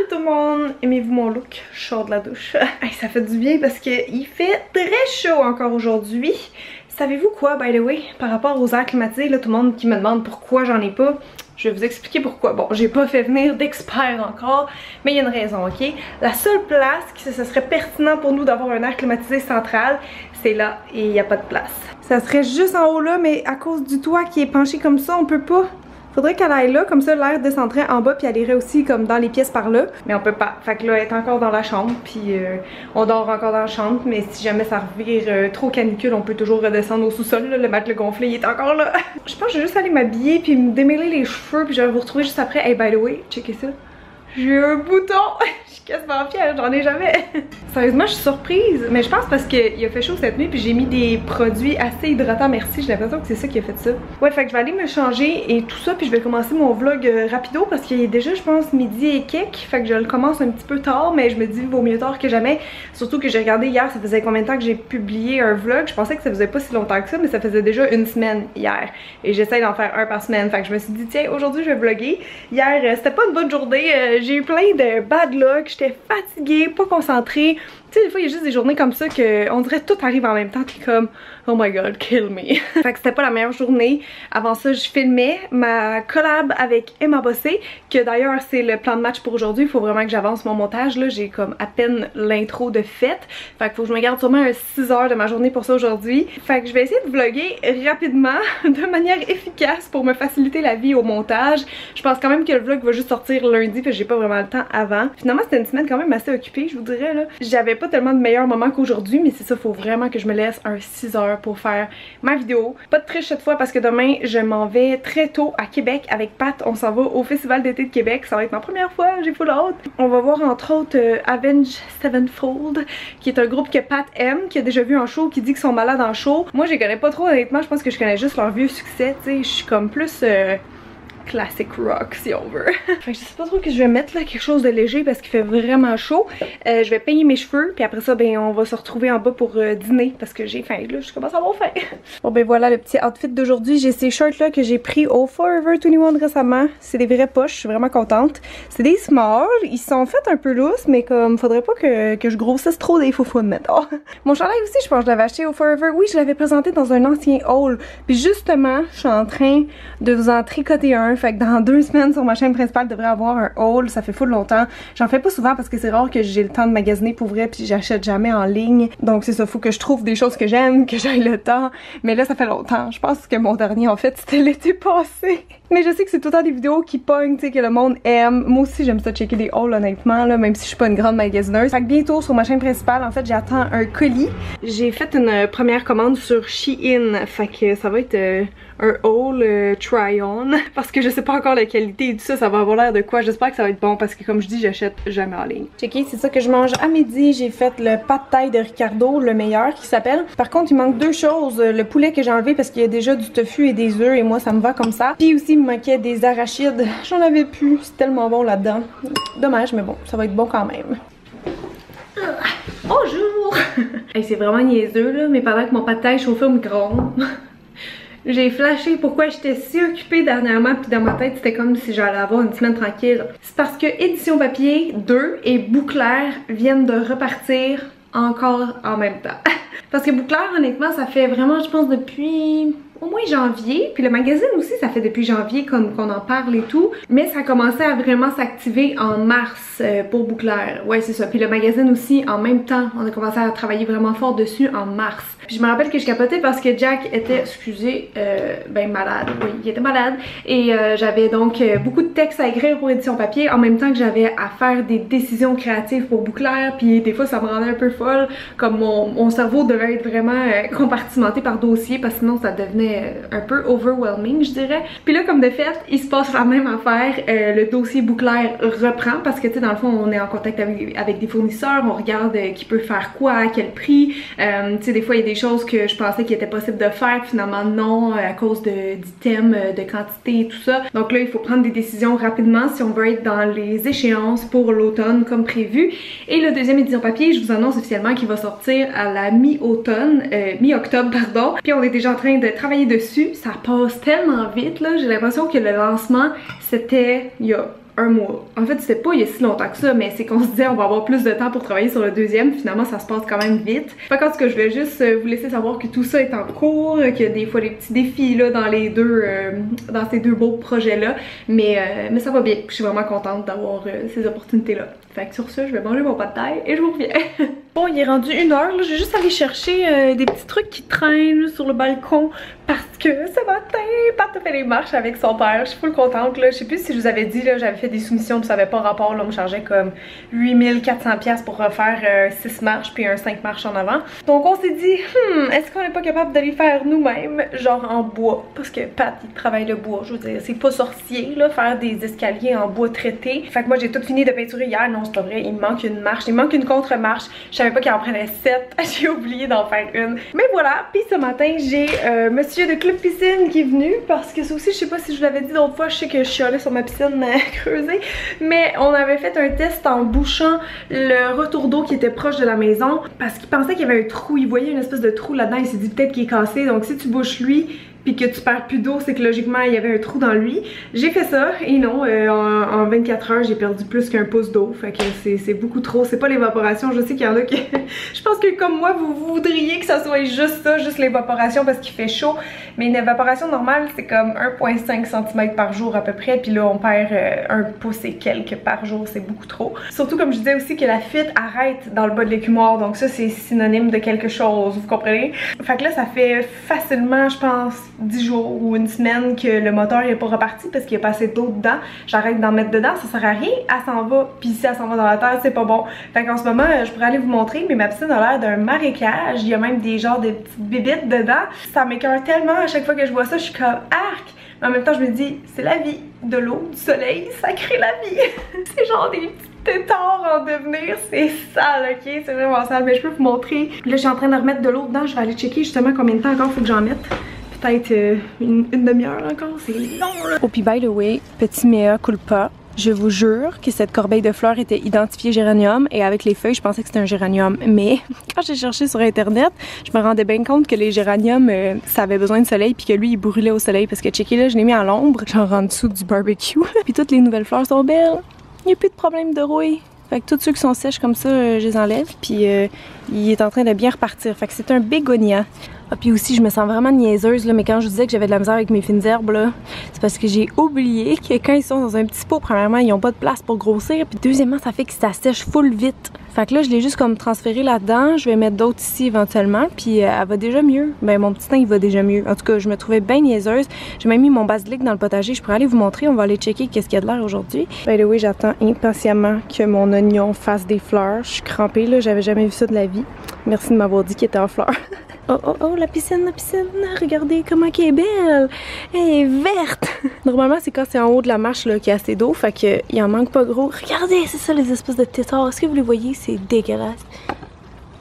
tout le monde! Aimez-vous mon look? Je sors de la douche. Hey, ça fait du bien parce qu'il fait très chaud encore aujourd'hui. Savez-vous quoi, by the way, par rapport aux airs climatisés, là, tout le monde qui me demande pourquoi j'en ai pas, je vais vous expliquer pourquoi. Bon, j'ai pas fait venir d'experts encore, mais il y a une raison, ok? La seule place que ce serait pertinent pour nous d'avoir un air climatisé central, c'est là et il n'y a pas de place. Ça serait juste en haut là, mais à cause du toit qui est penché comme ça, on peut pas. Faudrait qu'elle aille là, comme ça l'air descendrait en bas puis elle irait aussi comme dans les pièces par là. Mais on peut pas. Fait que là elle est encore dans la chambre puis on dort encore dans la chambre. Mais si jamais ça revire trop canicule, on peut toujours redescendre au sous-sol. Le matelas gonflé il est encore là. Je pense que je vais juste aller m'habiller puis me démêler les cheveux puis je vais vous retrouver juste après. Hey, by the way, checkez ça. J'ai un bouton! Je suis quasiment fière, j'en ai jamais! Sérieusement, je suis surprise, mais je pense parce qu'il a fait chaud cette nuit puis j'ai mis des produits assez hydratants, merci, j'ai l'impression que c'est ça qui a fait ça. Ouais, fait que je vais aller me changer et tout ça puis je vais commencer mon vlog rapido parce qu'il est déjà, je pense, midi et quelques, fait que je le commence un petit peu tard, mais je me dis vaut mieux tard que jamais. Surtout que j'ai regardé hier, ça faisait combien de temps que j'ai publié un vlog, je pensais que ça faisait pas si longtemps que ça, mais ça faisait déjà une semaine hier. Et j'essaye d'en faire un par semaine, fait que je me suis dit tiens, aujourd'hui je vais vlogger. Hier, c'était pas une bonne journée, j'ai eu plein de bad luck, j'étais fatiguée, pas concentrée. Tu sais, des fois, il y a juste des journées comme ça que on dirait que tout arrive en même temps. T'es comme, oh my god, kill me. Fait que c'était pas la meilleure journée. Avant ça, je filmais ma collab avec Emma Bossé, que d'ailleurs, c'est le plan de match pour aujourd'hui. Il faut vraiment que j'avance mon montage. Là, j'ai comme à peine l'intro de fête. Fait qu'il faut que je me garde sûrement 6 heures de ma journée pour ça aujourd'hui. Fait que je vais essayer de vlogger rapidement, de manière efficace pour me faciliter la vie au montage. Je pense quand même que le vlog va juste sortir lundi, parce que j'ai pas vraiment le temps avant. Finalement, c'était une semaine quand même assez occupée, je vous dirais. Là, j'avais pas tellement de meilleurs moments qu'aujourd'hui, mais c'est ça, faut vraiment que je me laisse un 6 heures pour faire ma vidéo. Pas de triche cette fois parce que demain je m'en vais très tôt à Québec avec Pat. On s'en va au Festival d'été de Québec, ça va être ma première fois, j'ai full hâte. On va voir entre autres Avenged Sevenfold, qui est un groupe que Pat aime, qui a déjà vu en show, qui dit qu'ils sont malades en show. Moi je les connais pas trop honnêtement, je pense que je connais juste leur vieux succès, tu sais, je suis comme plus classic rock si on veut. Fait que je sais pas trop que je vais mettre là, quelque chose de léger parce qu'il fait vraiment chaud. Je vais peigner mes cheveux puis après ça ben on va se retrouver en bas pour dîner parce que j'ai faim là, je commence à avoir faim. Bon ben voilà le petit outfit d'aujourd'hui. J'ai ces shirts là que j'ai pris au Forever 21 récemment. C'est des vraies poches, je suis vraiment contente. C'est des small, ils sont faits un peu lousses mais comme faudrait pas que je grossisse trop des faufounes mettons. Mon chandail aussi je pense que je l'avais acheté au Forever. Oui je l'avais présenté dans un ancien haul. Puis justement je suis en train de vous en tricoter un. Fait que dans 2 semaines sur ma chaîne principale, je devrais avoir un haul. Ça fait full longtemps. J'en fais pas souvent parce que c'est rare que j'ai le temps de magasiner pour vrai puis j'achète jamais en ligne. Donc c'est ça, faut que je trouve des choses que j'aime, que j'aille le temps. Mais là ça fait longtemps. Je pense que mon dernier en fait c'était l'été passé. Mais je sais que c'est tout le temps des vidéos qui pognent, tu sais, que le monde aime. Moi aussi j'aime ça checker des hauls honnêtement là, même si je suis pas une grande magasineuse. Fait que bientôt sur ma chaîne principale, en fait j'attends un colis. J'ai fait une première commande sur Shein. Fait que ça va être un haul try-on parce que je sais pas encore la qualité et tout ça, ça va avoir l'air de quoi. J'espère que ça va être bon parce que comme je dis, j'achète jamais en ligne. Checké, c'est ça que je mange à midi. J'ai fait le pad thai de Ricardo, le meilleur qui s'appelle. Par contre, il manque 2 choses. Le poulet que j'ai enlevé parce qu'il y a déjà du tofu et des œufs et moi ça me va comme ça. Puis aussi il me manquait des arachides. J'en avais plus. C'est tellement bon là-dedans. Dommage, mais bon, ça va être bon quand même. Bonjour! Hey, c'est vraiment niaiseux là, mais pendant que mon pad thai chauffait au micro-ondes, j'ai flashé pourquoi j'étais si occupée dernièrement puis dans ma tête c'était comme si j'allais avoir une semaine tranquille. C'est parce que Édition Papier 2 et Bouclair viennent de repartir encore en même temps. Parce que Bouclair honnêtement ça fait vraiment je pense depuis au moins janvier, puis le magazine aussi ça fait depuis janvier comme qu'on en parle et tout, mais ça a commencé à vraiment s'activer en mars pour Bouclair, ouais c'est ça, puis le magazine aussi en même temps, on a commencé à travailler vraiment fort dessus en mars. Puis je me rappelle que je capotais parce que Jack était, excusez, ben malade, oui il était malade et j'avais donc beaucoup de textes à écrire pour Édition Papier en même temps que j'avais à faire des décisions créatives pour Bouclair, puis des fois ça me rendait un peu folle, comme mon cerveau devait être vraiment compartimenté par dossier parce que sinon ça devenait un peu overwhelming je dirais. Puis là comme de fait il se passe la même affaire, le dossier Bouclair reprend parce que tu sais dans le fond on est en contact avec des fournisseurs, on regarde qui peut faire quoi, à quel prix, tu sais des fois il y a des choses que je pensais qu'il était possible de faire finalement non à cause d'items, de quantité et tout ça. Donc là il faut prendre des décisions rapidement si on veut être dans les échéances pour l'automne comme prévu. Et le deuxième Édition Papier je vous annonce officiellement qu'il va sortir à la mi-automne, mi-octobre pardon. Puis on est déjà en train de travailler dessus, ça passe tellement vite là, j'ai l'impression que le lancement c'était il y a un mois. En fait, c'était pas il y a si longtemps que ça, mais c'est qu'on se disait on va avoir plus de temps pour travailler sur le deuxième. Finalement, ça se passe quand même vite. Fait qu'en tout cas, je voulais juste vous laisser savoir que tout ça est en cours, qu'il y a des fois des petits défis là dans les deux, dans ces deux beaux projets-là. Mais ça va bien. Je suis vraiment contente d'avoir ces opportunités-là. Fait que sur ça, je vais manger mon pâte de taille et je vous reviens. Bon, il est rendu 1h, là. Je vais juste aller chercher des petits trucs qui traînent sur le balcon parce que ce matin, Pat a fait les marches avec son père. Je suis full contente, là. Je sais plus si je vous avais dit, là, j'avais fait des soumissions, puis ça avait pas rapport, là. On me chargeait comme 8400$ pour refaire 6 marches puis un 5 marches en avant. Donc on s'est dit, est-ce qu'on n'est pas capable de les faire nous-mêmes, genre en bois? Parce que Pat, il travaille le bois. Je veux dire, c'est pas sorcier, là, faire des escaliers en bois traité. Fait que moi, j'ai tout fini de peinturer hier. Non, c'est pas vrai. Il me manque une marche. Il me manque une contre-marche. Je savais pas qu'il en prenait 7. J'ai oublié d'en faire une. Mais voilà. Puis ce matin, j'ai monsieur de Club Piscine qui est venu. Parce que ça aussi, je sais pas si je vous l'avais dit l'autre fois. Je sais que je suis allée sur ma piscine creusée. Mais on avait fait un test en bouchant le retour d'eau qui était proche de la maison. Parce qu'il pensait qu'il y avait un trou. Il voyait une espèce de trou là-dedans. Il s'est dit peut-être qu'il est cassé. Donc si tu bouches lui, puis que tu perds plus d'eau, c'est que logiquement il y avait un trou dans lui. J'ai fait ça et non, en 24 heures j'ai perdu plus qu'un pouce d'eau. Fait que c'est beaucoup trop. C'est pas l'évaporation. Je sais qu'il y en a qui... je pense que comme moi vous voudriez que ça soit juste ça, juste l'évaporation parce qu'il fait chaud. Mais une évaporation normale c'est comme 1,5 cm par jour à peu près. Puis là on perd un pouce et quelques par jour. C'est beaucoup trop. Surtout comme je disais aussi que la fuite arrête dans le bas de l'écumoire. Donc ça c'est synonyme de quelque chose. Vous comprenez? Fait que là ça fait facilement je pense 10 jours ou une semaine que le moteur n'est pas reparti parce qu'il n'y a pas assez d'eau dedans. J'arrête d'en mettre dedans, ça sert à rien. Elle s'en va, puis si elle s'en va dans la terre, c'est pas bon. Fait qu'en ce moment, je pourrais aller vous montrer, mais ma piscine a l'air d'un marécage. Il y a même des genres de petites bébites dedans. Ça m'écoeure tellement à chaque fois que je vois ça, je suis comme arc. Mais en même temps, je me dis, c'est la vie. De l'eau, du soleil, ça crée la vie. C'est genre des petits tétards en devenir. C'est sale, ok? C'est vraiment sale, mais je peux vous montrer. Là, je suis en train de remettre de l'eau dedans. Je vais aller checker justement combien de temps encore faut que j'en mette. Peut-être une demi-heure encore, c'est long là. Oh puis by the way, petit mea culpa, je vous jure que cette corbeille de fleurs était identifiée géranium et avec les feuilles je pensais que c'était un géranium, mais quand j'ai cherché sur internet, je me rendais bien compte que les géraniums ça avait besoin de soleil puis que lui il brûlait au soleil parce que checker là je l'ai mis à l'ombre, genre en dessous du barbecue. Puis toutes les nouvelles fleurs sont belles, il n'y a plus de problème de rouille. Fait que tous ceux qui sont sèches comme ça, je les enlève puis il est en train de bien repartir. Fait que c'est un bégonia. Ah, puis aussi, je me sens vraiment niaiseuse, là, mais quand je vous disais que j'avais de la misère avec mes fines herbes, là, c'est parce que j'ai oublié que quand ils sont dans un petit pot, premièrement, ils n'ont pas de place pour grossir, puis deuxièmement, ça fait que ça sèche full vite. Fait que là, je l'ai juste comme transféré là-dedans, je vais mettre d'autres ici éventuellement, puis elle va déjà mieux. Ben, mon petit teint, il va déjà mieux. En tout cas, je me trouvais bien niaiseuse. J'ai même mis mon basilic dans le potager, je pourrais aller vous montrer, on va aller checker qu'est-ce qu'il y a de l'air aujourd'hui. By the way, j'attends impatiemment que mon oignon fasse des fleurs. Je suis crampée, là, j'avais jamais vu ça de la vie. Merci de m'avoir dit qu'il était en fleurs. Oh, oh, oh, la piscine, regardez comment elle est belle! Elle est verte! Normalement, c'est quand c'est en haut de la marche qu'il y a assez d'eau, fait qu'il en manque pas gros. Regardez, c'est ça les espèces de tétards. Est-ce que vous les voyez? C'est dégueulasse.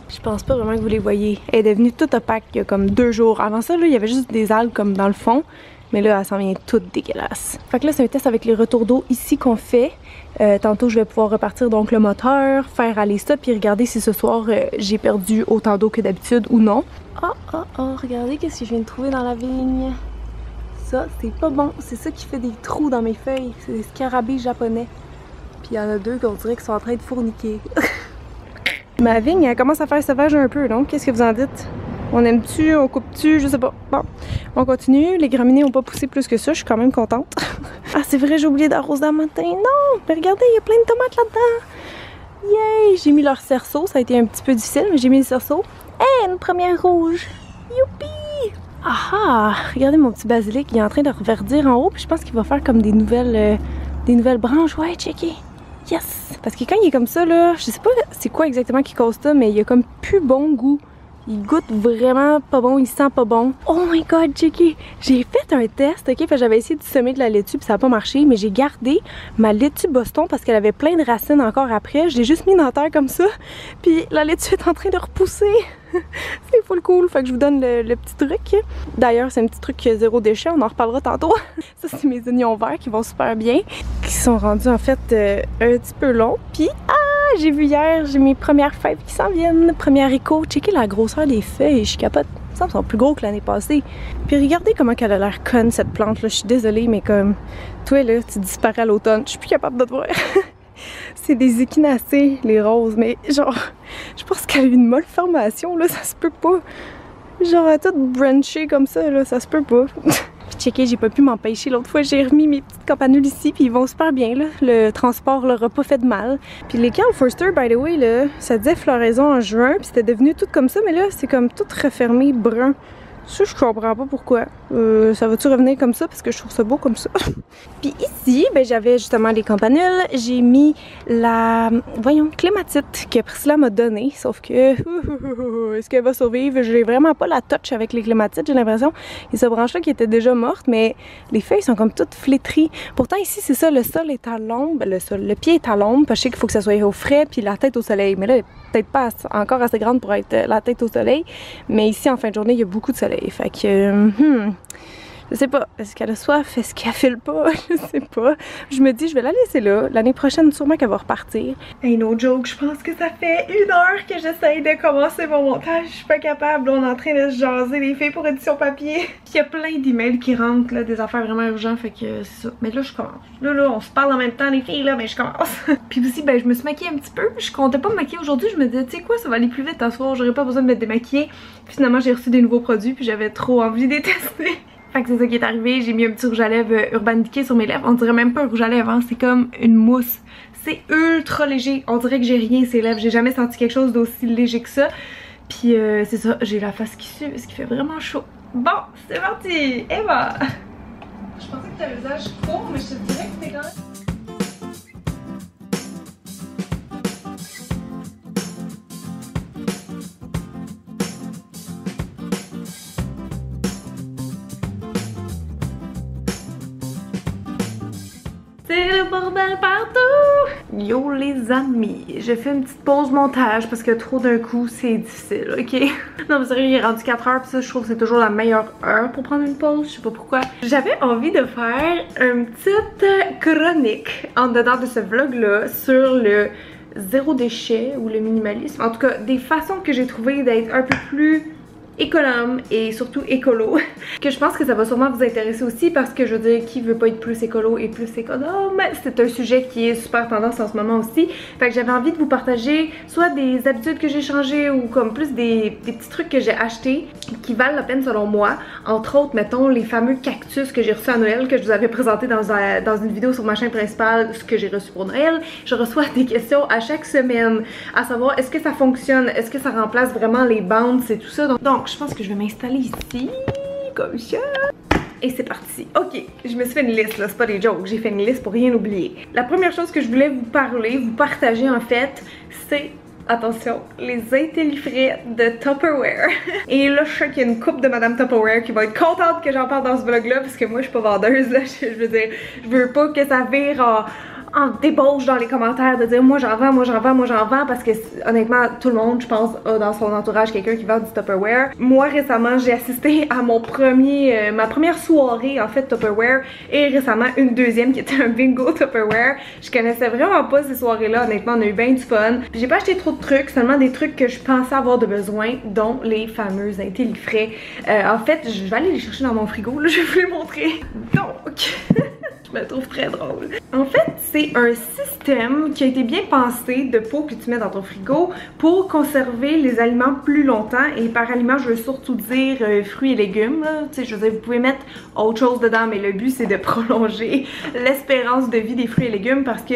Je pense pas vraiment que vous les voyez. Elle est devenue toute opaque il y a comme 2 jours. Avant ça, là, il y avait juste des algues comme dans le fond. Mais là, elle s'en vient toute dégueulasse. Fait que là, c'est un test avec les retours d'eau ici qu'on fait. Tantôt, je vais pouvoir repartir donc le moteur, faire aller ça, puis regarder si ce soir, j'ai perdu autant d'eau que d'habitude ou non. Oh, oh, oh, regardez qu'est-ce que je viens de trouver dans la vigne. Ça, c'est pas bon. C'est ça qui fait des trous dans mes feuilles. C'est des scarabées japonais. Puis il y en a 2 qu'on dirait qu'ils sont en train de fourniquer. Ma vigne, elle commence à faire sauvage un peu, donc qu'est-ce que vous en dites? On aime-tu, on coupe-tu, je sais pas. Bon, on continue. Les graminées n'ont pas poussé plus que ça, je suis quand même contente. Ah, c'est vrai, j'ai oublié d'arroser le matin. Non, mais regardez, il y a plein de tomates là-dedans. Yay! J'ai mis leur cerceau, ça a été un petit peu difficile, mais j'ai mis le cerceau. Hey, une première rouge! Youpi! Ah! Regardez mon petit basilic, il est en train de reverdir en haut, puis je pense qu'il va faire comme des nouvelles branches. Ouais, checker! Yes! Parce que quand il est comme ça, là, je sais pas c'est quoi exactement qui cause ça, mais il a comme plus bon goût. Il goûte vraiment pas bon, il sent pas bon. Oh my god, checké! J'ai fait un test, ok? J'avais essayé de semer de la laitue puis ça a pas marché, mais j'ai gardé ma laitue Boston parce qu'elle avait plein de racines encore après. Je l'ai juste mis dans la terre comme ça, puis la laitue est en train de repousser. C'est full cool, fait que je vous donne le petit truc. D'ailleurs, c'est un petit truc zéro déchet, on en reparlera tantôt. Ça, c'est mes oignons verts qui vont super bien, qui sont rendus en fait un petit peu longs. Puis, j'ai vu hier, j'ai mes premières fèves qui s'en viennent. Première écho, checker la grosseur des feuilles, je capote. Ça me semble plus gros que l'année passée. Puis regardez comment elle a l'air conne cette plante là. Je suis désolée, mais comme toi là, tu disparais à l'automne. Je suis plus capable de te voir. C'est des échinacées, les roses, mais genre, je pense qu'elle a eu une malformation là, ça se peut pas. Genre, elle est toute branchée comme ça là, ça se peut pas. Puis checker, j'ai pas pu m'empêcher. L'autre fois, j'ai remis mes petites campanules ici, puis ils vont super bien là. Le transport leur a pas fait de mal. Puis les Carl Forster, by the way, là, ça disait floraison en juin, puis c'était devenu tout comme ça, mais là, c'est comme tout refermé brun. Ça, je comprends pas pourquoi. Ça va-tu revenir comme ça? Parce que je trouve ça beau comme ça. Puis ici, ben, j'avais justement les campanules. J'ai mis la, voyons, clématite que Priscilla m'a donnée. Sauf que, est-ce qu'elle va survivre? J'ai vraiment pas la touch avec les clématites, j'ai l'impression. Et cette branche-là qui était déjà morte, mais les feuilles sont comme toutes flétries. Pourtant, ici, c'est ça, le sol est à l'ombre. Le pied est à l'ombre, parce que je sais qu'il faut que ça soit au frais, puis la tête au soleil. Mais là, elle est peut-être pas encore assez grande pour être la tête au soleil. Mais ici, en fin de journée, il y a beaucoup de soleil. Fait que, je sais pas, est-ce qu'elle a soif, est-ce qu'elle file pas, je sais pas. Je me dis, je vais la laisser là. L'année prochaine, sûrement qu'elle va repartir. Hey, no joke, je pense que ça fait 1 heure que j'essaye de commencer mon montage. Je suis pas capable, on est en train de se jaser les filles pour édition papier. Puis il y a plein d'emails qui rentrent, là, des affaires vraiment urgentes, fait que c'est ça. Mais là, je commence. Là, on se parle en même temps, les filles, là, mais je commence. Puis aussi, ben, je me suis maquillée un petit peu. Je comptais pas me maquiller aujourd'hui, je me disais, tu sais quoi, ça va aller plus vite à soir, j'aurais pas besoin de me démaquiller. Puis finalement, j'ai reçu des nouveaux produits, puis j'avais trop envie de les tester. Fait que c'est ça qui est arrivé, j'ai mis un petit rouge à lèvres Urban Decay sur mes lèvres. On dirait même pas un rouge à lèvres, hein, c'est comme une mousse. C'est ultra léger, on dirait que j'ai rien ces lèvres. J'ai jamais senti quelque chose d'aussi léger que ça. Puis c'est ça, j'ai la face qui sue parce qu'il fait vraiment chaud. Bon, c'est parti, Eva! Je pensais que t'avais le visage court, mais je te dirais que c'était quand même... C'est le bordel partout! Yo les amis, j'ai fait une petite pause montage parce que trop d'un coup c'est difficile, ok? Non mais sérieux, il est rendu 4 heures pis ça je trouve que c'est toujours la meilleure heure pour prendre une pause, je sais pas pourquoi. J'avais envie de faire une petite chronique en dedans de ce vlog là sur le zéro déchet ou le minimalisme. En tout cas, des façons que j'ai trouvé d'être un peu plus économe et surtout écolo, que je pense que ça va sûrement vous intéresser aussi parce que je veux dire, qui veut pas être plus écolo et plus économe? C'est un sujet qui est super tendance en ce moment aussi. Fait que j'avais envie de vous partager soit des habitudes que j'ai changées ou comme plus des petits trucs que j'ai achetés qui valent la peine selon moi. Entre autres, mettons les fameux cactus que j'ai reçus à Noël que je vous avais présenté dans une vidéo sur ma chaîne principale, ce que j'ai reçu pour Noël. Je reçois des questions à chaque semaine à savoir est-ce que ça fonctionne, est-ce que ça remplace vraiment les bounces et tout ça. Donc je pense que je vais m'installer ici, comme ça. Et c'est parti. Ok, je me suis fait une liste là, c'est pas des jokes, j'ai fait une liste pour rien oublier. La première chose que je voulais vous parler, vous partager en fait, c'est... Attention, les intellifrais de Tupperware. Et là, je sais qu'il y a une couple de Madame Tupperware qui va être contente que j'en parle dans ce vlog-là parce que moi, je suis pas vendeuse, là. Je veux dire, je veux pas que ça vire en débauche dans les commentaires de dire moi j'en vends, moi j'en vends, moi j'en vends parce que honnêtement tout le monde je pense a dans son entourage quelqu'un qui vend du Tupperware. Moi récemment j'ai assisté à mon ma première soirée en fait Tupperware et récemment une deuxième qui était un bingo Tupperware. Je connaissais vraiment pas ces soirées là, honnêtement on a eu bien du fun. Puis j'ai pas acheté trop de trucs, seulement des trucs que je pensais avoir de besoin dont les fameux intellifrais. En fait je vais aller les chercher dans mon frigo, là je vais vous les montrer. Donc... Je me trouve très drôle. En fait, c'est un système qui a été bien pensé de pots que tu mets dans ton frigo pour conserver les aliments plus longtemps. Et par aliments, je veux surtout dire fruits et légumes. Tu sais, je veux dire, vous pouvez mettre autre chose dedans, mais le but c'est de prolonger l'espérance de vie des fruits et légumes parce que,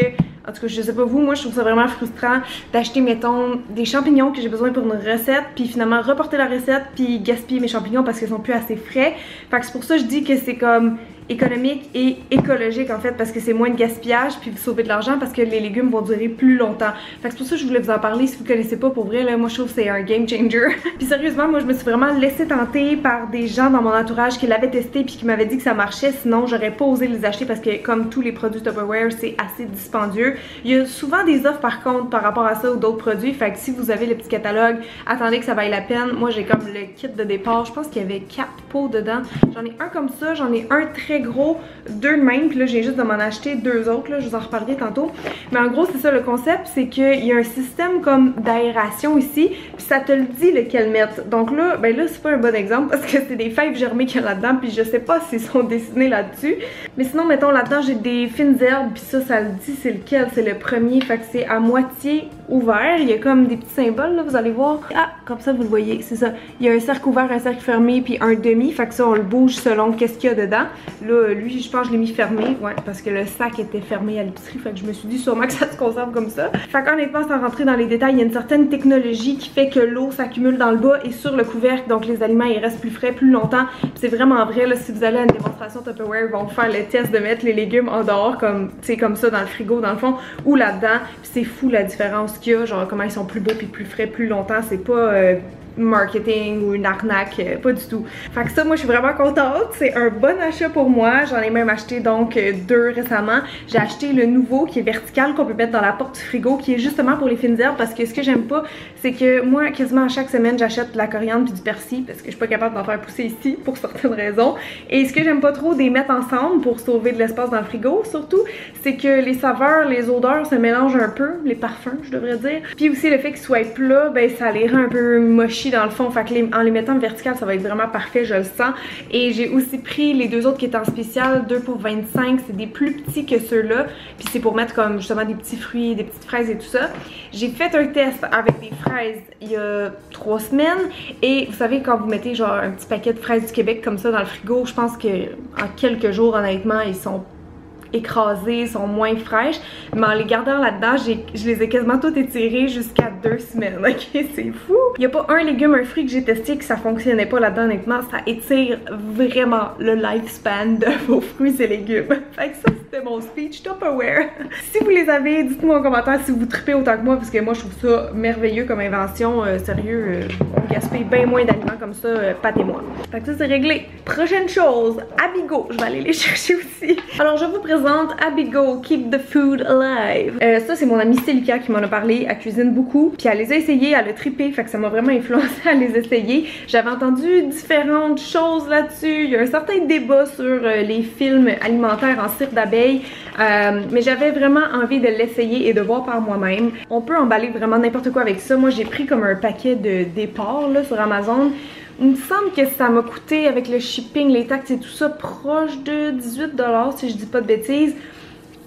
en tout cas, je sais pas vous, moi je trouve ça vraiment frustrant d'acheter, mettons, des champignons que j'ai besoin pour une recette, puis finalement reporter la recette, puis gaspiller mes champignons parce qu'ils sont plus assez frais. Fait que c'est pour ça que je dis que c'est comme économique et écologique en fait parce que c'est moins de gaspillage puis vous sauvez de l'argent parce que les légumes vont durer plus longtemps. Fait que c'est pour ça que je voulais vous en parler si vous connaissez pas pour vrai là, moi je trouve que c'est un game changer. Puis sérieusement moi je me suis vraiment laissée tenter par des gens dans mon entourage qui l'avaient testé puis qui m'avaient dit que ça marchait, sinon j'aurais pas osé les acheter parce que comme tous les produits Tupperware c'est assez dispendieux. Il y a souvent des offres par contre par rapport à ça ou d'autres produits, fait que si vous avez le petit catalogue, attendez que ça vaille la peine. Moi j'ai comme le kit de départ, je pense qu'il y avait 4 pots dedans. J'en ai un comme ça, j'en ai un très très gros, 2 de même, puis là j'ai juste de m'en acheter 2 autres, là, je vous en reparlerai tantôt. Mais en gros c'est ça le concept, c'est qu'il y a un système comme d'aération ici, puis ça te le dit lequel mettre. Donc là, ben là c'est pas un bon exemple parce que c'est des fèves germées qu'il y a là-dedans, puis je sais pas s'ils sont dessinés là-dessus. Mais sinon mettons là-dedans j'ai des fines herbes, puis ça le dit c'est lequel, c'est le premier, fait que c'est à moitié ouvert. Il y a comme des petits symboles là, vous allez voir. Ah, comme ça vous le voyez, c'est ça. Il y a un cercle ouvert, un cercle fermé, puis un demi, fait que ça on le bouge selon qu'est-ce qu'il y a dedans. Là, lui, je pense que je l'ai mis fermé, ouais, parce que le sac était fermé à l'épicerie, fait que je me suis dit sûrement que ça se conserve comme ça. Fait qu'honnêtement, sans rentrer dans les détails, il y a une certaine technologie qui fait que l'eau s'accumule dans le bas et sur le couvercle, donc les aliments ils restent plus frais plus longtemps. C'est vraiment vrai, là, si vous allez à une démonstration Tupperware, ils vont faire le test de mettre les légumes en dehors, comme, tu sais, comme ça dans le frigo dans le fond, ou là-dedans. C'est fou la différence qu'il y a, genre comment ils sont plus beaux puis plus frais plus longtemps, c'est pas marketing ou une arnaque, pas du tout. Fait que ça, moi je suis vraiment contente, c'est un bon achat pour moi, j'en ai même acheté donc 2 récemment. J'ai acheté le nouveau qui est vertical qu'on peut mettre dans la porte du frigo, qui est justement pour les fines herbes, parce que ce que j'aime pas, c'est que moi quasiment à chaque semaine j'achète de la coriandre puis du persil parce que je suis pas capable d'en faire pousser ici pour certaines raisons. Et ce que j'aime pas trop des mettre ensemble pour sauver de l'espace dans le frigo surtout, c'est que les saveurs, les odeurs se mélangent un peu, les parfums je devrais dire. Puis aussi le fait qu'ils soient plats, ben ça les rend un peu mochis dans le fond, fait que en les mettant vertical ça va être vraiment parfait, je le sens. Et j'ai aussi pris les 2 autres qui étaient en spécial, 2 pour 25, c'est des plus petits que ceux-là, puis c'est pour mettre comme justement des petits fruits, des petites fraises et tout ça. J'ai fait un test avec des fraises il y a 3 semaines et vous savez quand vous mettez genre un petit paquet de fraises du Québec comme ça dans le frigo, je pense que en quelques jours honnêtement ils sont écrasées, sont moins fraîches, mais en les gardant là-dedans, je les ai quasiment toutes étirées jusqu'à 2 semaines, ok? C'est fou! Il n'y a pas un légume, un fruit que j'ai testé que ça fonctionnait pas là-dedans, honnêtement, ça étire vraiment le lifespan de vos fruits et légumes. Fait que ça, c'était mon speech Tupperware. Si vous les avez, dites-moi en commentaire si vous tripez autant que moi, parce que moi, je trouve ça merveilleux comme invention. Sérieux, on gaspille bien moins d'aliments comme ça, pâtez-moi. Fait que ça, c'est réglé. Prochaine chose, Abigo. Je vais aller les chercher aussi. Alors, je vous présente Abigo, Keep the Food Alive. Ça, c'est mon amie Célica qui m'en a parlé. Elle cuisine beaucoup. Puis elle les a essayées, elle a trippé. Fait que ça m'a vraiment influencé à les essayer. J'avais entendu différentes choses là-dessus. Il y a un certain débat sur les films alimentaires en cire d'abeille. Mais j'avais vraiment envie de l'essayer et de voir par moi-même. On peut emballer vraiment n'importe quoi avec ça. Moi, j'ai pris comme un paquet de départ là, sur Amazon. Il me semble que ça m'a coûté avec le shipping, les taxes et tout ça proche de 18 $, si je dis pas de bêtises.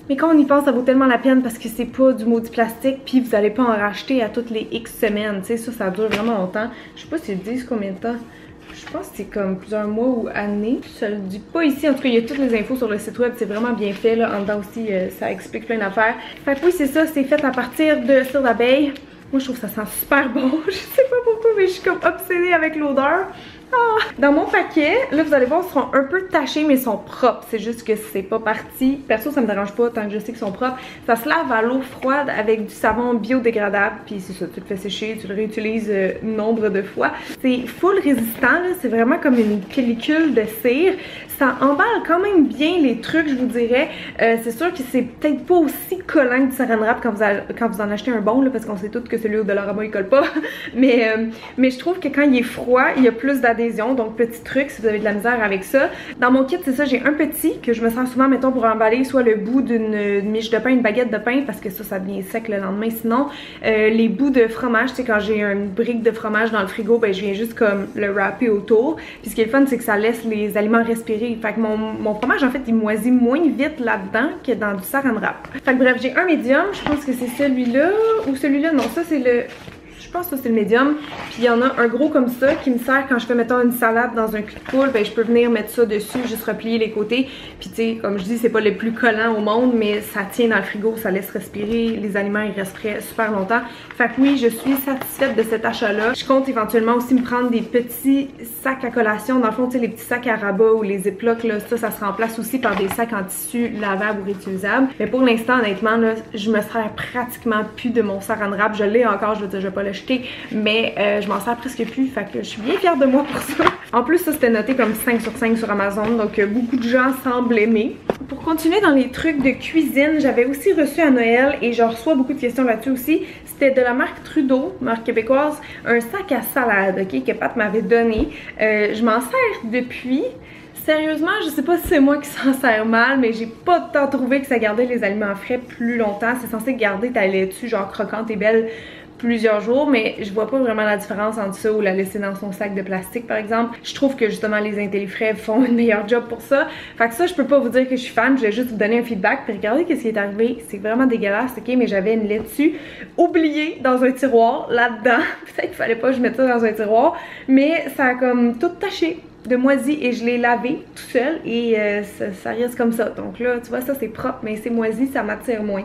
Mais quand on y pense, ça vaut tellement la peine parce que c'est pas du maudit plastique, puis vous allez pas en racheter à toutes les X semaines. Tu sais, ça dure vraiment longtemps. Je sais pas s'ils disent combien de temps. Je pense que c'est comme plusieurs mois ou années. Ça le dit pas ici. En tout cas, il y a toutes les infos sur le site web. C'est vraiment bien fait. Là. En dedans aussi, ça explique plein d'affaires. Fait que oui, c'est ça. C'est fait à partir de cire d'abeille. Moi, je trouve que ça sent super bon. Je sais pas pourquoi, mais je suis comme obsédée avec l'odeur. Ah. Dans mon paquet, là vous allez voir, ils seront un peu tachés mais ils sont propres. C'est juste que c'est pas parti. Perso, ça me dérange pas tant que je sais qu'ils sont propres. Ça se lave à l'eau froide avec du savon biodégradable. Puis c'est ça, tu le fais sécher, tu le réutilises nombre de fois. C'est full résistant, c'est vraiment comme une pellicule de cire. Ça emballe quand même bien les trucs, je vous dirais. C'est sûr que c'est peut-être pas aussi collant que du saran wrap quand vous en achetez un bon, là, parce qu'on sait tous que celui au Dollarama il colle pas. mais je trouve que quand il est froid, il y a plus d'adhésion. Donc petit truc si vous avez de la misère avec ça. Dans mon kit, c'est ça, j'ai un petit que je me sers souvent, mettons, pour emballer soit le bout d'une miche de pain, une baguette de pain, parce que ça devient sec le lendemain. Sinon, les bouts de fromage, tu sais, quand j'ai une brique de fromage dans le frigo, ben je viens juste comme le wrapper autour. Puis ce qui est le fun, c'est que ça laisse les aliments respirer. Fait que mon fromage, en fait, il moisit moins vite là-dedans que dans du saran wrap. Fait que bref, j'ai un médium, je pense que c'est celui-là ou celui-là. Non, ça c'est le... Je pense que c'est le médium. Puis il y en a un gros comme ça qui me sert quand je fais, mettons, une salade dans un cul de poule. Ben je peux venir mettre ça dessus, juste replier les côtés. Puis tu sais, comme je dis, c'est pas le plus collant au monde, mais ça tient dans le frigo, ça laisse respirer. Les aliments, ils restent frais super longtemps. Fait que oui, je suis satisfaite de cet achat-là. Je compte éventuellement aussi me prendre des petits sacs à collation. Dans le fond, tu sais, les petits sacs à rabat ou les ziplocs, là, ça se remplace aussi par des sacs en tissu lavables ou réutilisables. Mais pour l'instant, honnêtement, là, je me sers pratiquement plus de mon saran wrap. Je l'ai encore, je veux dire, je vais pas le jeter, mais je m'en sers presque plus, fait que je suis bien fière de moi pour ça. En plus, ça c'était noté comme 5 sur 5 sur Amazon, donc beaucoup de gens semblent aimer. Pour continuer dans les trucs de cuisine, j'avais aussi reçu à Noël, et je reçois beaucoup de questions là-dessus aussi, c'était de la marque Trudeau, marque québécoise, un sac à salade, ok, que Pat m'avait donné. Je m'en sers depuis. Sérieusement, je sais pas si c'est moi qui s'en sers mal, mais j'ai pas tant trouvé que ça gardait les aliments frais plus longtemps. C'est censé garder ta laitue genre croquante et belle plusieurs jours, mais je vois pas vraiment la différence entre ça ou la laisser dans son sac de plastique par exemple. Je trouve que justement les IntelliFrais font un meilleur job pour ça. Fait que ça, je peux pas vous dire que je suis fan, je vais juste vous donner un feedback. Puis regardez qu'est-ce qui est arrivé, c'est vraiment dégueulasse, ok, mais j'avais une laitue oubliée dans un tiroir là-dedans. Peut-être qu'il fallait pas que je mette ça dans un tiroir, mais ça a comme tout taché de moisi et je l'ai lavé tout seul et ça reste comme ça. Donc là, tu vois, ça c'est propre, mais c'est moisi, ça m'attire moins.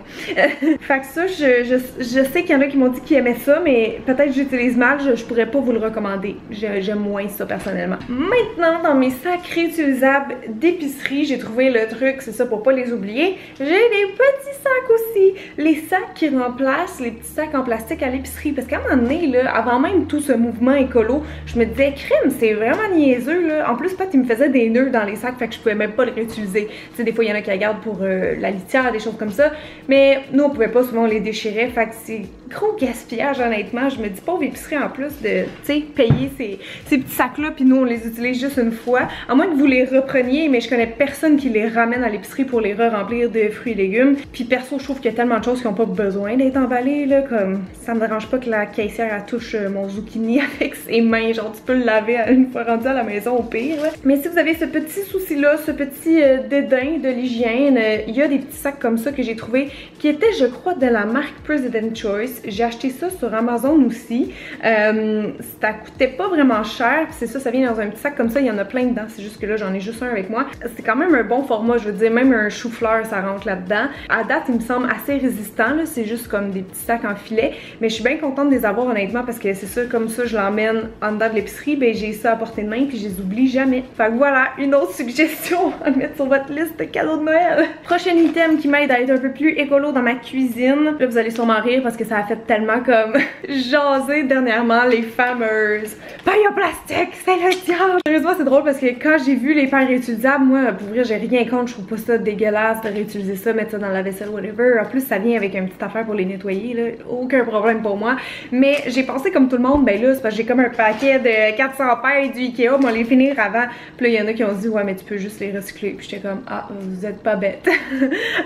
Fait que ça, je sais qu'il y en a qui m'ont dit qu'ils aimaient ça, mais peut-être que j'utilise mal, je pourrais pas vous le recommander. J'aime moins ça personnellement. Maintenant, dans mes sacs réutilisables d'épicerie, j'ai trouvé le truc, c'est ça pour pas les oublier. J'ai des petits sacs aussi. Les sacs qui remplacent les petits sacs en plastique à l'épicerie. Parce qu'à un moment donné, là, avant même tout ce mouvement écolo, je me disais, crème, c'est vraiment niaiseux. En plus, Pat, il me faisait des nœuds dans les sacs, fait que je pouvais même pas les réutiliser. Tu sais, des fois, il y en a qui la gardent pour la litière, des choses comme ça. Mais nous, on pouvait pas, souvent, on les déchirait. Fait que c'est gros gaspillage, honnêtement. Je me dis, pauvre épicerie, en plus, de, tu sais, payer ces petits sacs-là, puis nous, on les utilise juste une fois. À moins que vous les repreniez, mais je connais personne qui les ramène à l'épicerie pour les re-remplir de fruits et légumes. Puis perso, je trouve qu'il y a tellement de choses qui n'ont pas besoin d'être emballées, là. Comme, ça me dérange pas que la caissière, elle touche mon zucchini avec ses mains. Genre, tu peux le laver une fois rendu à la maison, au pire. Là. Mais si vous avez ce petit souci-là, ce petit dédain de l'hygiène, il y a des petits sacs comme ça que j'ai trouvé qui étaient, je crois, de la marque President Choice. J'ai acheté ça sur Amazon aussi. Ça coûtait pas vraiment cher. C'est ça, ça vient dans un petit sac comme ça. Il y en a plein dedans. C'est juste que là, j'en ai juste un avec moi. C'est quand même un bon format. Je veux dire, même un chou-fleur, ça rentre là-dedans. À date, il me semble assez résistant. C'est juste comme des petits sacs en filet. Mais je suis bien contente de les avoir, honnêtement, parce que c'est ça, comme ça, je l'emmène en dedans de l'épicerie. Ben, j'ai ça à portée de main, puis je les oublie jamais. Fait que voilà, une autre suggestion à mettre sur votre liste de cadeaux de Noël. Prochain item qui m'aide à être un peu plus écolo dans ma cuisine. Là, vous allez sûrement rire parce que ça a fait tellement comme jaser dernièrement les fameuses pailles en plastique. C'est le diable! Sérieusement, c'est drôle parce que quand j'ai vu les pailles réutilisables, moi, pour vrai, j'ai rien contre. Je trouve pas ça dégueulasse de réutiliser ça, mettre ça dans la vaisselle, whatever. En plus, ça vient avec une petite affaire pour les nettoyer, là. Aucun problème pour moi. Mais j'ai pensé comme tout le monde, ben là, c'est parce que j'ai comme un paquet de 400 pailles du Ikea, on va les finir avant. Puis là, il y en a qui ont dit, ouais, mais tu peux juste les recycler. Puis j'étais comme, ah, vous êtes pas bête.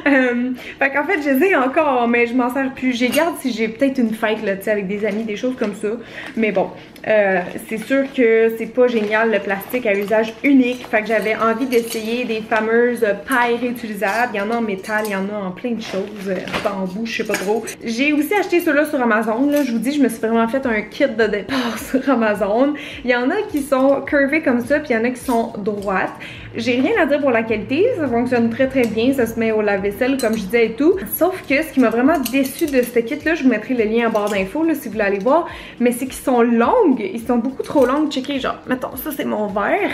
Fait qu'en fait, je les ai encore, mais je m'en sers plus. J'ai garde si j'ai peut-être une fête, là, tu sais, avec des amis, des choses comme ça. Mais bon, c'est sûr que c'est pas génial le plastique à usage unique. Fait que j'avais envie d'essayer des fameuses pailles réutilisables. Il y en a en métal, il y en a en plein de choses. En bambou, je sais pas trop. J'ai aussi acheté ceux-là sur Amazon. Là, je vous dis, je me suis vraiment fait un kit de départ sur Amazon. Il y en a qui sont curvés comme ça, puis il y en a qui sont droites. J'ai rien à dire pour la qualité, ça fonctionne très très bien, ça se met au lave-vaisselle comme je disais et tout. Sauf que ce qui m'a vraiment déçu de ce kit-là, je vous mettrai le lien en barre d'infos si vous voulez aller voir, mais c'est qu'ils sont longues, ils sont beaucoup trop longues. Checkez, genre, mettons, ça c'est mon verre.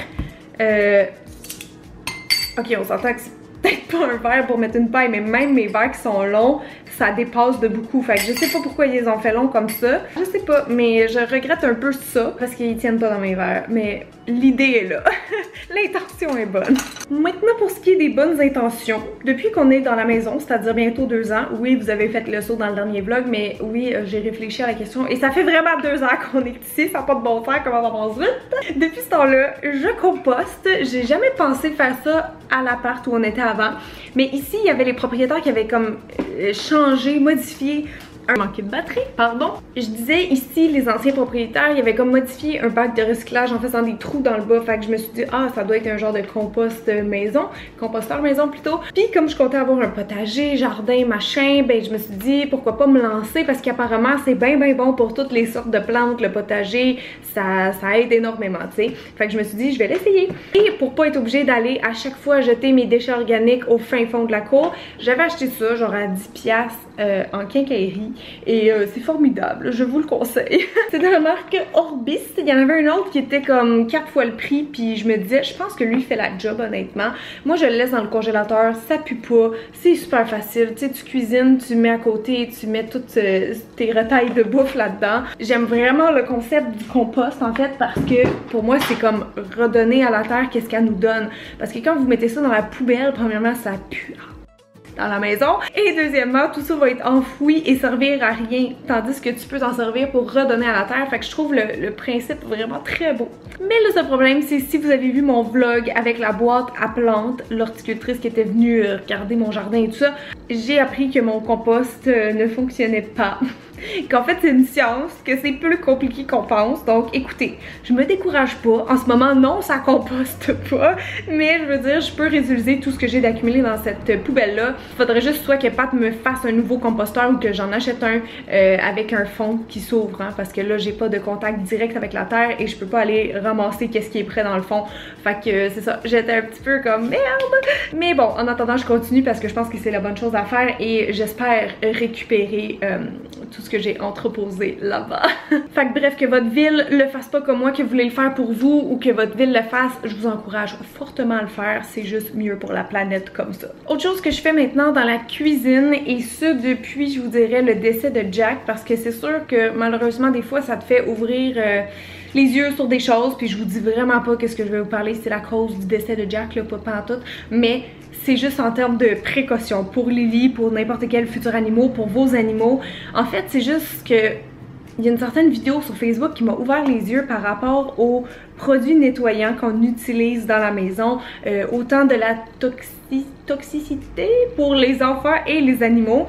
Ok, on s'entend que c'est peut-être pas un verre pour mettre une paille, mais même mes verres qui sont longs, ça dépasse de beaucoup. Fait que je sais pas pourquoi ils les ont fait longs comme ça. Je sais pas, mais je regrette un peu ça parce qu'ils tiennent pas dans mes verres. Mais l'idée est là. L'intention est bonne. Maintenant, pour ce qui est des bonnes intentions, depuis qu'on est dans la maison, c'est-à-dire bientôt 2 ans, oui, vous avez fait le saut dans le dernier vlog, mais oui, j'ai réfléchi à la question et ça fait vraiment 2 ans qu'on est ici, ça n'a pas de bon sens, comment ça passe vite. Depuis ce temps-là, je composte. J'ai jamais pensé faire ça à l'appart où on était avant, mais ici, il y avait les propriétaires qui avaient comme changé, modifié un manqué de batterie, pardon. Je disais ici, les anciens propriétaires, ils avaient comme modifié un bac de recyclage en faisant des trous dans le bas. Fait que je me suis dit, ah, ça doit être un genre de compost maison, composteur maison plutôt. Puis comme je comptais avoir un potager, jardin, machin, ben je me suis dit, pourquoi pas me lancer parce qu'apparemment, c'est bien bon pour toutes les sortes de plantes, le potager, ça aide énormément, tu sais. Fait que je me suis dit, je vais l'essayer. Et pour pas être obligée d'aller à chaque fois jeter mes déchets organiques au fin fond de la cour, j'avais acheté ça, genre à 10$ en quincaillerie. Et c'est formidable, je vous le conseille. C'est de la marque Orbis. Il y en avait un autre qui était comme 4 fois le prix. Puis je me disais, je pense que lui fait la job honnêtement. Moi je le laisse dans le congélateur, ça pue pas. C'est super facile. Tu sais, tu cuisines, tu mets à côté, tu mets toutes tes retailles de bouffe là-dedans. J'aime vraiment le concept du compost en fait parce que pour moi c'est comme redonner à la terre qu'est-ce qu'elle nous donne. Parce que quand vous mettez ça dans la poubelle, premièrement ça pue. dans la maison. Et deuxièmement, tout ça va être enfoui et servir à rien, tandis que tu peux t'en servir pour redonner à la terre. Fait que je trouve le principe vraiment très beau. Mais le seul problème, c'est si vous avez vu mon vlog avec la boîte à plantes, l'horticultrice qui était venue regarder mon jardin et tout ça, j'ai appris que mon compost ne fonctionnait pas. Qu'en fait c'est une science, que c'est plus compliqué qu'on pense. Donc écoutez, je me décourage pas. En ce moment non, ça composte pas, mais je veux dire, je peux réutiliser tout ce que j'ai d'accumulé dans cette poubelle là. Il faudrait juste soit que Pat me fasse un nouveau composteur ou que j'en achète un avec un fond qui s'ouvre, hein, parce que là j'ai pas de contact direct avec la terre et je peux pas aller ramasser qu'est-ce qui est prêt dans le fond. Fait que c'est ça, j'étais un petit peu comme merde. Mais bon, en attendant je continue parce que je pense que c'est la bonne chose à faire et j'espère récupérer tout ce que j'ai entreposé là-bas. Fait que bref, que votre ville le fasse pas comme moi, que vous voulez le faire pour vous ou que votre ville le fasse, je vous encourage fortement à le faire, c'est juste mieux pour la planète comme ça. Autre chose que je fais maintenant dans la cuisine, et ce depuis je vous dirais le décès de Jack, parce que c'est sûr que malheureusement des fois ça te fait ouvrir les yeux sur des choses, puis je vous dis vraiment pas que ce que je vais vous parler c'est la cause du décès de Jack, là, pas en tout, mais c'est juste en termes de précaution pour Lily, pour n'importe quel futur animal, pour vos animaux. En fait, c'est juste que il y a une certaine vidéo sur Facebook qui m'a ouvert les yeux par rapport aux produits nettoyants qu'on utilise dans la maison, autant de la toxicité pour les enfants et les animaux.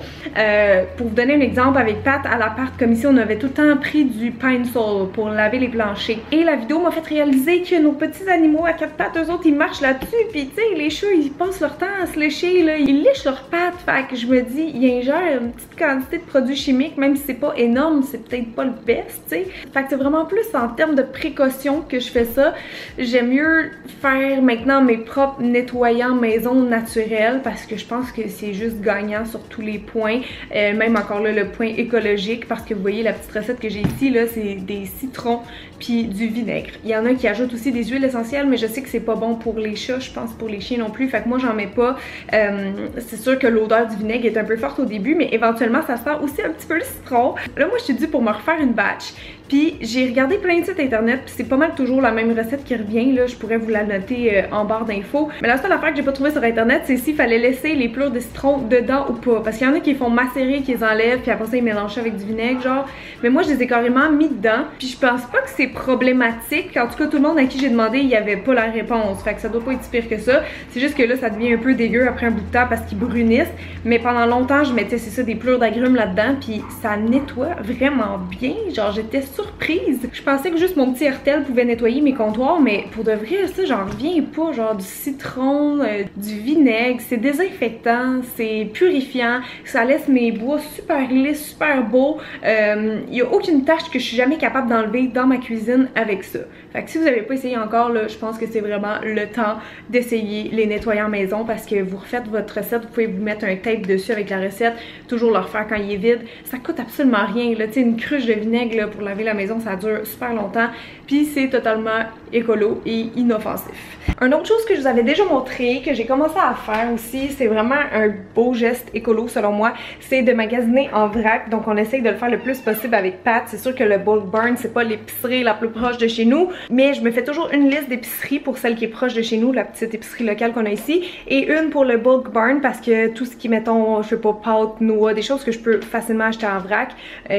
Pour vous donner un exemple, avec Pat à l'appart comme ici, on avait tout le temps pris du Pine Sol pour laver les planchers. Et la vidéo m'a fait réaliser que nos petits animaux à quatre pattes, eux autres, ils marchent là-dessus. Puis tu sais, les chats, ils passent leur temps à se lécher, là. Ils lèchent leurs pattes. Fait que je me dis, ils ingèrent une petite quantité de produits chimiques, même si c'est pas énorme, c'est peut-être pas le best, tu sais. Fait que c'est vraiment plus en termes de précaution que je fais ça. J'aime mieux faire maintenant mes propres nettoyants maison naturels parce que je pense que c'est juste gagnant sur tous les points, même encore là le point écologique, parce que vous voyez la petite recette que j'ai ici là, c'est des citrons puis du vinaigre. Il y en a qui ajoutent aussi des huiles essentielles, mais je sais que c'est pas bon pour les chats, je pense pour les chiens non plus, fait que moi j'en mets pas. C'est sûr que l'odeur du vinaigre est un peu forte au début, mais éventuellement ça sent aussi un petit peu le citron. Là moi je suis due pour me refaire une batch. Puis j'ai regardé plein de sites internet, puis c'est pas mal toujours la même recette qui revient, là, je pourrais vous la noter en barre d'infos. Mais la seule affaire que j'ai pas trouvé sur internet, c'est s'il fallait laisser les pelures de citron dedans ou pas. Parce qu'il y en a qui font macérer, qui les enlèvent, puis après ça ils mélangent ça avec du vinaigre, genre. Mais moi je les ai carrément mis dedans, puis je pense pas que c'est problématique. En tout cas tout le monde à qui j'ai demandé, il y avait pas la réponse, fait que ça doit pas être si pire que ça. C'est juste que là ça devient un peu dégueu après un bout de temps parce qu'ils brunissent. Mais pendant longtemps je mettais, c'est ça, des pelures d'agrumes là-dedans, puis ça nettoie vraiment bien, genre j'étais surprise. Je pensais que juste mon petit Hertel pouvait nettoyer mes comptoirs, mais pour de vrai, ça, j'en reviens pas. Genre du citron, du vinaigre, c'est désinfectant, c'est purifiant, ça laisse mes bois super lisses, super beaux. Il y a aucune tâche que je suis jamais capable d'enlever dans ma cuisine avec ça. Fait que si vous n'avez pas essayé encore, là, je pense que c'est vraiment le temps d'essayer les nettoyants maison, parce que vous refaites votre recette, vous pouvez vous mettre un tape dessus avec la recette, toujours le refaire quand il est vide. Ça coûte absolument rien, là, tu sais, une cruche de vinaigre là, pour laver la maison, ça dure super longtemps, puis c'est totalement écolo et inoffensif. Une autre chose que je vous avais déjà montré, que j'ai commencé à faire aussi, c'est vraiment un beau geste écolo selon moi, c'est de magasiner en vrac. Donc on essaye de le faire le plus possible avec Pat. C'est sûr que le Bulk Barn, c'est pas l'épicerie la plus proche de chez nous, mais je me fais toujours une liste d'épiceries pour celle qui est proche de chez nous, la petite épicerie locale qu'on a ici, et une pour le Bulk Barn parce que tout ce qui, mettons, je sais pas, pâtes, noix, des choses que je peux facilement acheter en vrac,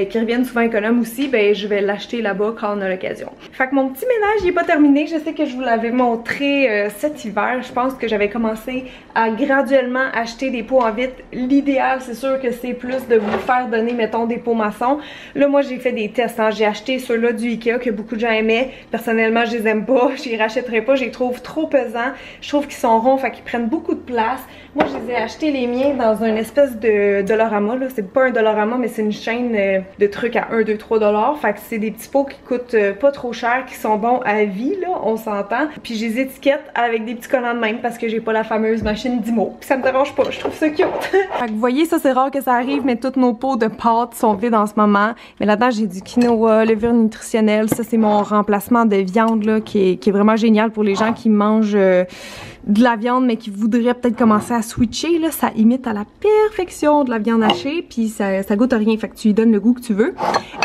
qui reviennent souvent économes aussi, ben je vais l'acheter là-bas quand on a l'occasion. Fait que mon petit ménage il est pas terminé, je sais que je vous l'avais montré cet hiver. Je pense que j'avais commencé à graduellement acheter des pots en vitre. L'idéal, c'est sûr que c'est plus de vous faire donner, mettons, des pots maçons. Là, moi, j'ai fait des tests, hein. J'ai acheté ceux-là du Ikea que beaucoup de gens aimaient. Personnellement, je les aime pas. Je les rachèterai pas. Je les trouve trop pesants. Je trouve qu'ils sont ronds, fait qu'ils prennent beaucoup de place. Moi, je les ai achetés les miens dans une espèce de Dollarama, là. C'est pas un Dollarama, mais c'est une chaîne de trucs à 1, 2, 3 $. Fait que c'est des petits pots qui coûtent pas trop cher, qui sont bons à vie, là, on s'entend. Puis je les étiquette avec des petits collants de même parce que j'ai pas la fameuse machine d'IMO. Puis ça me dérange pas, je trouve ça cute. Fait que vous voyez, ça c'est rare que ça arrive, mais tous nos pots de pâtes sont vides en ce moment. Mais là-dedans, j'ai du quinoa, levure nutritionnelle. Ça, c'est mon remplacement de viande, là, qui est vraiment génial pour les gens qui mangent de la viande, mais qui voudraient peut-être commencer à switcher, là. Ça imite à la perfection de la viande hachée, puis ça goûte à rien, fait que tu lui donnes le goût que tu veux.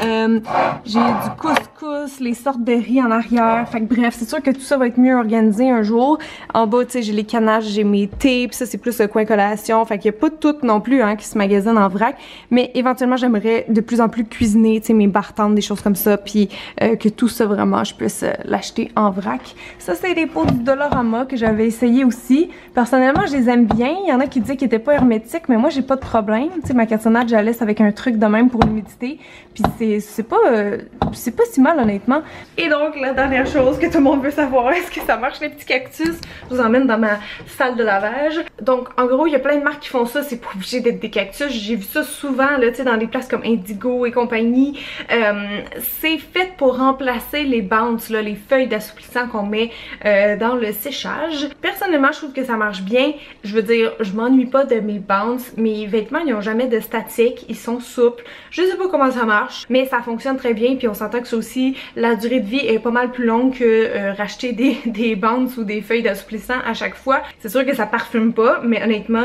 J'ai du couscous. cousse, les sortes de riz en arrière. Fait que bref, c'est sûr que tout ça va être mieux organisé un jour. En bas, tu sais, j'ai les canaches, j'ai mes tapes, ça c'est plus le coin collation. Fait qu'il y a pas tout non plus hein, qui se magasinent en vrac. Mais éventuellement, j'aimerais de plus en plus cuisiner, tu sais, mes bartendes, des choses comme ça. Puis que tout ça vraiment, je puisse l'acheter en vrac. Ça, c'est des pots du Dollarama que j'avais essayé aussi. Personnellement, je les aime bien. Il y en a qui disaient qu'ils étaient pas hermétiques, mais moi, j'ai pas de problème. Tu sais, ma cassonade, je la laisse avec un truc de même pour l'humidité. Puis c'est pas si mal, honnêtement. Et donc, la dernière chose que tout le monde veut savoir, est-ce que ça marche les petits cactus? Je vous emmène dans ma salle de lavage. Donc, en gros, il y a plein de marques qui font ça. C'est pas obligé d'être des cactus. J'ai vu ça souvent, là, tu sais, dans des places comme Indigo et compagnie. C'est fait pour remplacer les bounces, là, les feuilles d'assouplissant qu'on met dans le séchage. Personnellement, je trouve que ça marche bien. Je veux dire, je m'ennuie pas de mes bounces. Mes vêtements, ils ont jamais de statique. Ils sont souples. Je sais pas comment ça marche, mais ça fonctionne très bien. Puis on s'entend que ça aussi, la durée de vie est pas mal plus longue que racheter des bounces ou des feuilles d'assouplissant à chaque fois. C'est sûr que ça parfume pas, mais honnêtement,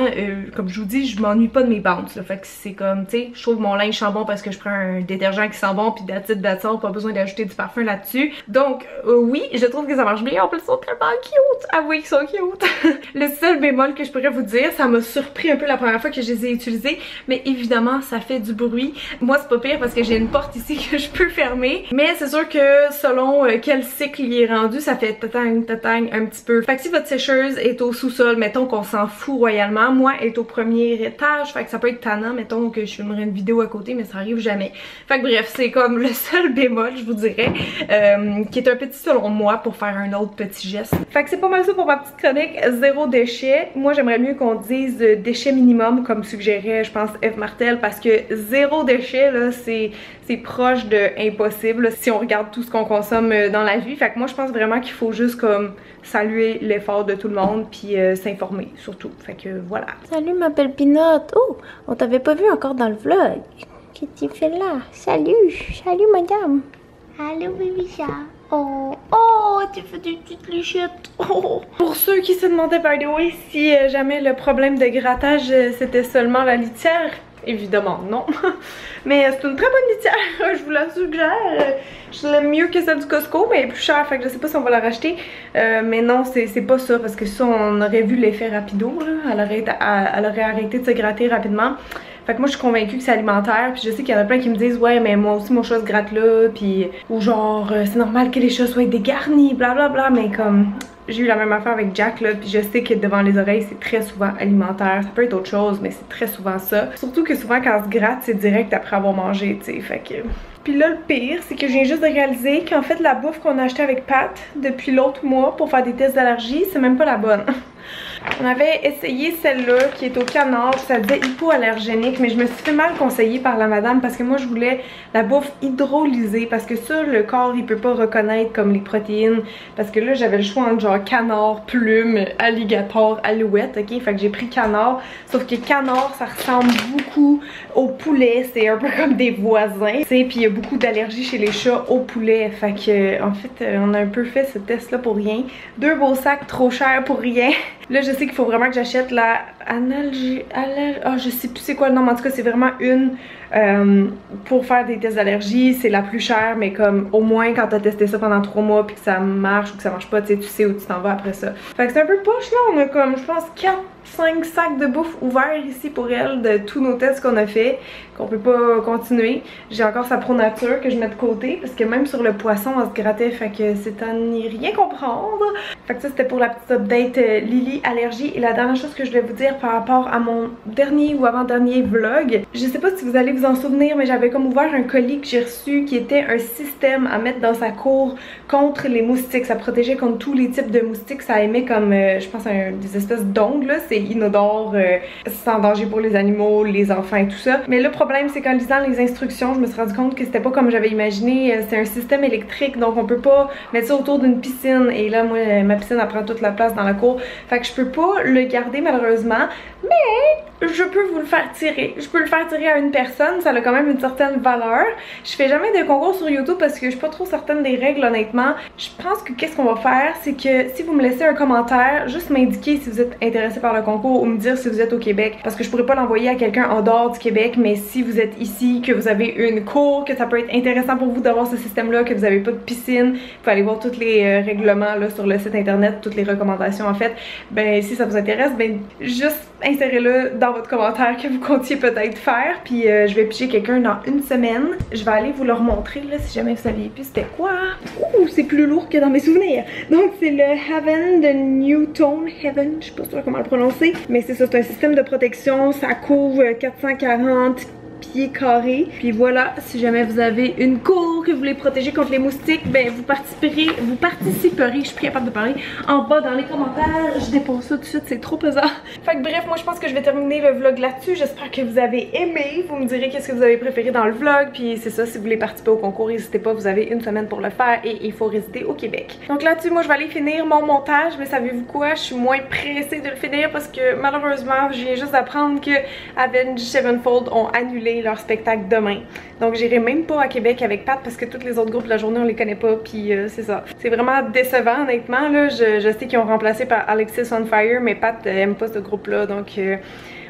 comme je vous dis, je m'ennuie pas de mes bounces. Là. Fait que c'est comme, tu sais, je trouve mon linge sent bon parce que je prends un détergent qui sent bon, puis d'attitude, pas besoin d'ajouter du parfum là-dessus. Donc, oui, je trouve que ça marche bien. En plus, ils sont tellement cute. Avouez qu'ils sont cute. Le seul bémol que je pourrais vous dire, ça m'a surpris un peu la première fois que je les ai utilisés, mais évidemment, ça fait du bruit. Moi, c'est pas pire parce que j'ai une porte ici que je peux fermer, mais c'est sûr que selon quel cycle il est rendu, ça fait tatang, tatang un petit peu. Fait que si votre sécheuse est au sous-sol, mettons qu'on s'en fout royalement, moi, elle est au premier étage, fait que ça peut être tannant, mettons que je filmerais une vidéo à côté, mais ça arrive jamais. Fait que bref, c'est comme le seul bémol, je vous dirais, qui est un petit selon moi pour faire un autre petit geste. Fait que c'est pas mal ça pour ma petite chronique, zéro déchet. Moi, j'aimerais mieux qu'on dise déchet minimum, comme suggérait, je pense, Eve Martel, parce que zéro déchet, là, c'est proche de impossible si on regarde tout ce qu'on consomme dans la vie. Fait que moi, je pense vraiment qu'il faut juste comme saluer l'effort de tout le monde puis s'informer surtout. Fait que voilà. Salut ma belle pinotte. Oh, on t'avait pas vu encore dans le vlog. Qu'est-ce que tu fais là? Salut, salut madame. Allô bébé chat. Oh, oh, tu fais des petites lichettes. Oh. Pour ceux qui se demandaient, by the way, si jamais le problème de grattage c'était seulement la litière, évidemment non. Mais c'est une très bonne litière, je vous la suggère. Je l'aime mieux que celle du Costco, mais elle est plus chère, fait que je sais pas si on va la racheter. Mais non, c'est pas ça, parce que ça, on aurait vu l'effet rapido, là. Elle aurait arrêté de se gratter rapidement. Fait que moi je suis convaincue que c'est alimentaire, puis je sais qu'il y en a plein qui me disent ouais mais moi aussi mon chat se gratte là, puis ou genre c'est normal que les chats soient dégarnis, blablabla, mais comme j'ai eu la même affaire avec Jack là, puis je sais que devant les oreilles c'est très souvent alimentaire, ça peut être autre chose mais c'est très souvent ça. Surtout que souvent quand on se gratte c'est direct après avoir mangé, tu sais, fait que... Puis là, le pire, c'est que je viens juste de réaliser qu'en fait, la bouffe qu'on a achetée avec Pat depuis l'autre mois pour faire des tests d'allergie, c'est même pas la bonne. On avait essayé celle-là qui est au canard, ça disait hypoallergénique, mais je me suis fait mal conseiller par la madame parce que moi je voulais la bouffe hydrolysée parce que ça le corps il peut pas reconnaître comme les protéines, parce que là j'avais le choix entre genre canard, plume, alligator, alouette, ok, fait que j'ai pris canard, sauf que canard ça ressemble beaucoup au poulet, c'est un peu comme des voisins, tu sais, puis il y a beaucoup d'allergies chez les chats au poulet, fait que en fait on a un peu fait ce test là pour rien, 2 beaux sacs trop chers pour rien. Là, je sais qu'il faut vraiment que j'achète la je sais plus c'est quoi le nom, mais en tout cas, c'est vraiment une pour faire des tests d'allergie. C'est la plus chère, mais comme au moins quand t'as testé ça pendant 3 mois puis que ça marche ou que ça marche pas, tu sais où tu t'en vas après ça. Fait que c'est un peu poche là, on a comme, je pense, 4-5 sacs de bouffe ouverts ici pour elle de tous nos tests qu'on a fait, qu'on peut pas continuer. J'ai encore sa Pro Nature que je mets de côté parce que même sur le poisson, on se grattait, fait que c'est à n'y rien comprendre. Fait que ça, c'était pour la petite update Lily allergie. Et la dernière chose que je voulais vous dire par rapport à mon dernier ou avant-dernier vlog, je sais pas si vous allez vous en souvenir, mais j'avais comme ouvert un colis que j'ai reçu qui était un système à mettre dans sa cour contre les moustiques. Ça protégeait contre tous les types de moustiques. Ça émet comme, je pense, des espèces d'ongles, là. C'est inodore, sans danger pour les animaux, les enfants et tout ça. Mais le problème, c'est qu'en lisant les instructions, je me suis rendu compte que c'était pas comme j'avais imaginé. C'est un système électrique, donc on peut pas mettre ça autour d'une piscine. Et là, moi, ma piscine, elle prend toute la place dans la cour. Fait que je peux pas le garder, malheureusement. Mais je peux vous le faire tirer. Je peux le faire tirer à une personne, ça a quand même une certaine valeur. Je fais jamais de concours sur YouTube parce que je suis pas trop certaine des règles honnêtement. Je pense que qu'est-ce qu'on va faire, c'est que si vous me laissez un commentaire, juste m'indiquer si vous êtes intéressé par le concours ou me dire si vous êtes au Québec. Parce que je pourrais pas l'envoyer à quelqu'un en dehors du Québec, mais si vous êtes ici, que vous avez une cour, que ça peut être intéressant pour vous d'avoir ce système-là, que vous avez pas de piscine, vous pouvez aller voir tous les règlements là, sur le site internet, toutes les recommandations en fait. Ben si ça vous intéresse, ben juste insérez-le dans votre commentaire que vous comptiez peut-être faire, puis je vais piger quelqu'un dans une semaine. Je vais aller vous le remontrer là si jamais vous saviez plus c'était quoi. Ouh, c'est plus lourd que dans mes souvenirs. Donc c'est le Haven de Newton Haven, je sais pas sûre comment le prononcer, mais c'est ça, c'est un système de protection, ça couvre 440 pieds carrés. Puis voilà, si jamais vous avez une cour que vous voulez protéger contre les moustiques, ben vous participerez, je suis plus capable de parler, en bas dans les commentaires. Je dépose ça tout de suite, c'est trop pesant. Fait que bref, moi je pense que je vais terminer le vlog là-dessus. J'espère que vous avez aimé. Vous me direz qu'est-ce que vous avez préféré dans le vlog. Puis c'est ça, si vous voulez participer au concours, n'hésitez pas, vous avez une semaine pour le faire et il faut résider au Québec. Donc là-dessus, moi je vais aller finir mon montage, mais savez-vous quoi? Je suis moins pressée de le finir parce que malheureusement, je viens juste d'apprendre que Avenged Sevenfold ont annulé leur spectacle demain. Donc j'irai même pas à Québec avec Pat parce que tous les autres groupes de la journée on les connaît pas, puis c'est ça. C'est vraiment décevant honnêtement là. Je sais qu'ils ont remplacé par Alexis on Fire, mais Pat aime pas ce groupe là, donc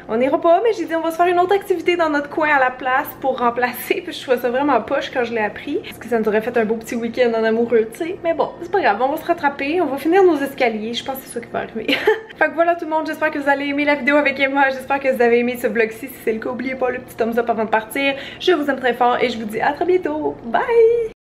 on n'ira pas, mais j'ai dit on va se faire une autre activité dans notre coin à la place pour remplacer. Puis je trouvais ça vraiment poche quand je l'ai appris, parce que ça nous aurait fait un beau petit week-end en amoureux, tu sais. Mais bon, c'est pas grave, on va se rattraper, on va finir nos escaliers. Je pense que c'est ça qui va arriver. Fait que voilà tout le monde, j'espère que vous allez aimer la vidéo avec Emma. J'espère que vous avez aimé ce vlog-ci. Si c'est le cas, n'oubliez pas le petit thumbs up avant de partir. Je vous aime très fort et je vous dis à très bientôt. Bye!